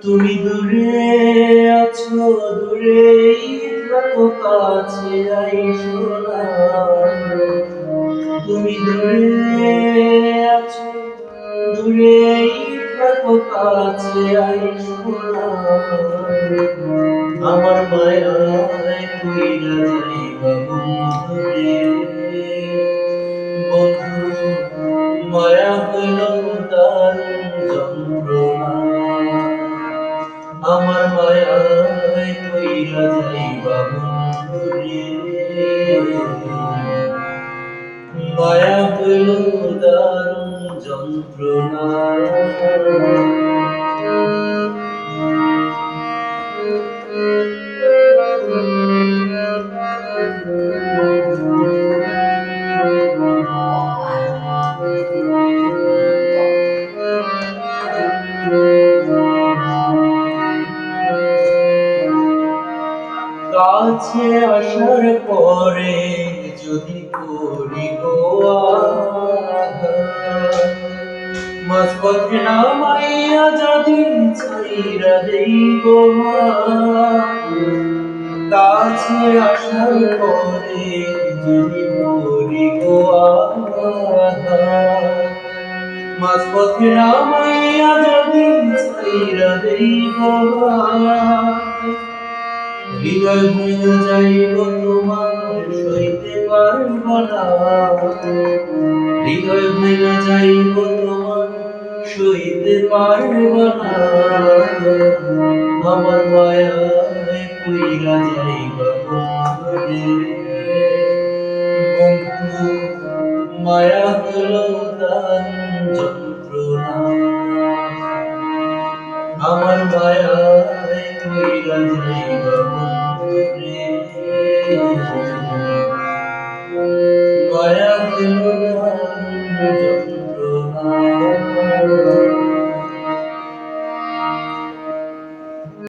তুমি দূরে আছো, দূরেই থাকো, কাছে আইসো না। তুমি দূরে আছো, দূরেই থাকো, কাছে আইসো না। আমার মায়ায় কইরা যাইবা বন্ধুরে, বন্ধু মায়া হইল দারুণ যন্ত্রণা। আমার মায়ায় কইরা যাইবা বন্ধুরে, মায়া হইল দারুণ যন্ত্রণা। কাছে আসার পরে যদি করি গো আঘাত, মাঝপথে নামাইয়া যদি ছাইরা দেই গো হাত। কাছে আসার পরে যদি করি গো আঘাত, মাঝপথে নামাইয়া যদি ছাইরা দেই গো হাত। হৃদয় ভেঙে যাইব তোমার সইতে পারব না, হৃদয় ভেঙে যাইব তোমার সইতে পারব না। আমার মায়ায় কইরা যাইবা বন্ধুরে, বন্ধু মায়া হলো দারুণ যন্ত্রণা। আমার মায়ায় কইরা যাইবা বন্ধুরে, মায়া হলো